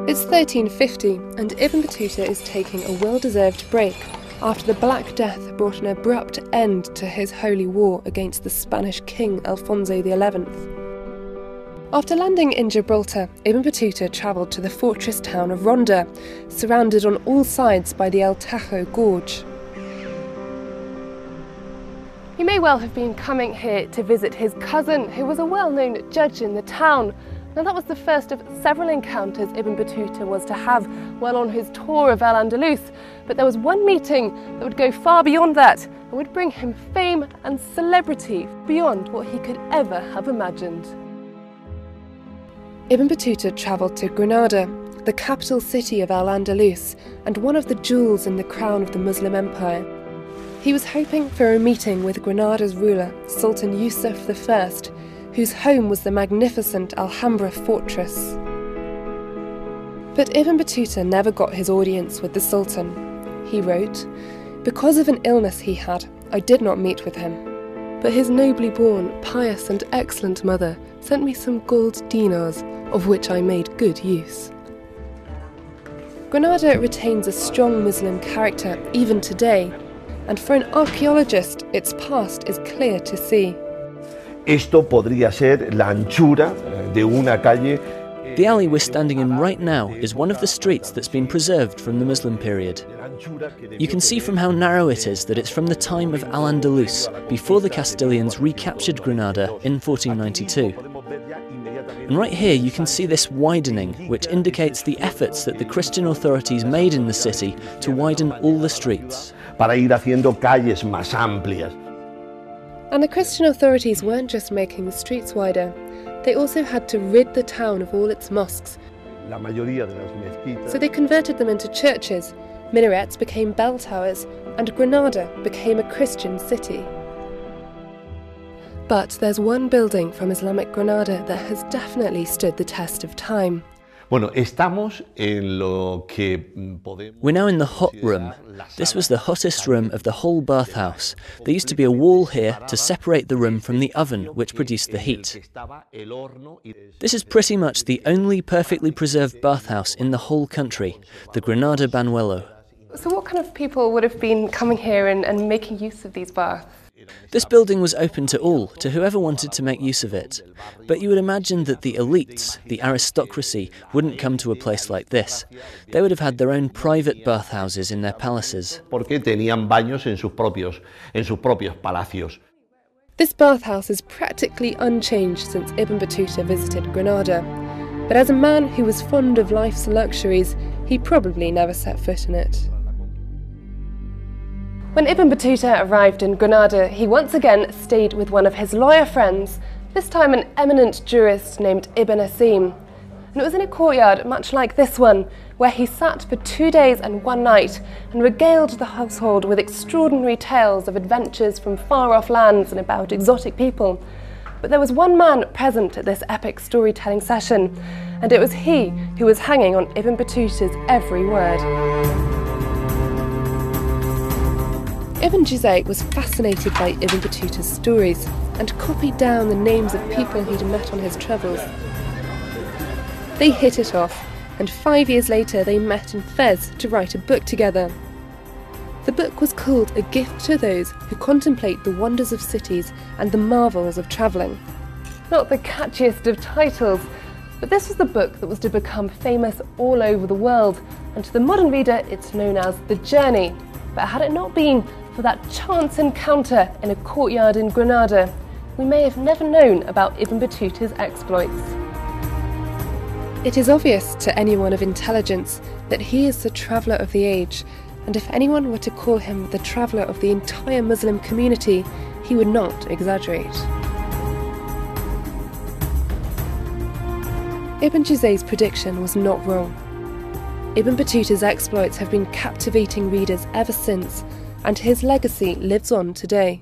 It's 1350 and Ibn Battuta is taking a well-deserved break after the Black Death brought an abrupt end to his holy war against the Spanish king Alfonso XI. After landing in Gibraltar, Ibn Battuta travelled to the fortress town of Ronda, surrounded on all sides by the El Tajo Gorge. He may well have been coming here to visit his cousin, who was a well-known judge in the town. Now that was the first of several encounters Ibn Battuta was to have while on his tour of Al-Andalus, but there was one meeting that would go far beyond that and would bring him fame and celebrity beyond what he could ever have imagined. Ibn Battuta travelled to Granada, the capital city of Al-Andalus and one of the jewels in the crown of the Muslim Empire. He was hoping for a meeting with Granada's ruler, Sultan Yusuf I, whose home was the magnificent Alhambra fortress. But Ibn Battuta never got his audience with the Sultan. He wrote, "Because of an illness he had, I did not meet with him. But his nobly born, pious and excellent mother sent me some gold dinars, of which I made good use." Granada retains a strong Muslim character even today, and for an archaeologist, its past is clear to see. Esto podría ser la anchura de una calle. The alley we're standing in right now is one of the streets that's been preserved from the Muslim period. You can see from how narrow it is that it's from the time of Al-Andalus, before the Castilians recaptured Granada in 1492. And right here you can see this widening, which indicates the efforts that the Christian authorities made in the city to widen all the streets. Para ir haciendo calles más amplias. And the Christian authorities weren't just making the streets wider, they also had to rid the town of all its mosques. La mayoría de las mezquitas. So they converted them into churches, minarets became bell towers, and Granada became a Christian city. But there's one building from Islamic Granada that has definitely stood the test of time. Bueno, estamos en lo que podemos. We're now in the hot room. This was the hottest room of the whole bathhouse. There used to be a wall here to separate the room from the oven, which produced the heat. This is pretty much the only perfectly preserved bathhouse in the whole country, the Granada Banuelo. So what kind of people would have been coming here and making use of these baths? This building was open to all, to whoever wanted to make use of it. But you would imagine that the elites, the aristocracy, wouldn't come to a place like this. They would have had their own private bathhouses in their palaces. Porque tenían baños en sus propios palacios. This bathhouse is practically unchanged since Ibn Battuta visited Granada. But as a man who was fond of life's luxuries, he probably never set foot in it. When Ibn Battuta arrived in Granada, he once again stayed with one of his lawyer friends, this time an eminent jurist named Ibn Asim. And it was in a courtyard much like this one, where he sat for 2 days and 1 night and regaled the household with extraordinary tales of adventures from far-off lands and about exotic people. But there was one man present at this epic storytelling session, and it was he who was hanging on Ibn Battuta's every word. Ibn Juzay was fascinated by Ibn Battuta's stories and copied down the names of people he'd met on his travels. They hit it off, and 5 years later they met in Fez to write a book together. The book was called A Gift to Those Who Contemplate the Wonders of Cities and the Marvels of Travelling. Not the catchiest of titles, but this was the book that was to become famous all over the world, and to the modern reader it's known as The Journey. But had it not been for that chance encounter in a courtyard in Granada, we may have never known about Ibn Battuta's exploits. It is obvious to anyone of intelligence that he is the traveller of the age, and if anyone were to call him the traveller of the entire Muslim community, he would not exaggerate. Ibn Juzay's prediction was not wrong. Ibn Battuta's exploits have been captivating readers ever since, and his legacy lives on today.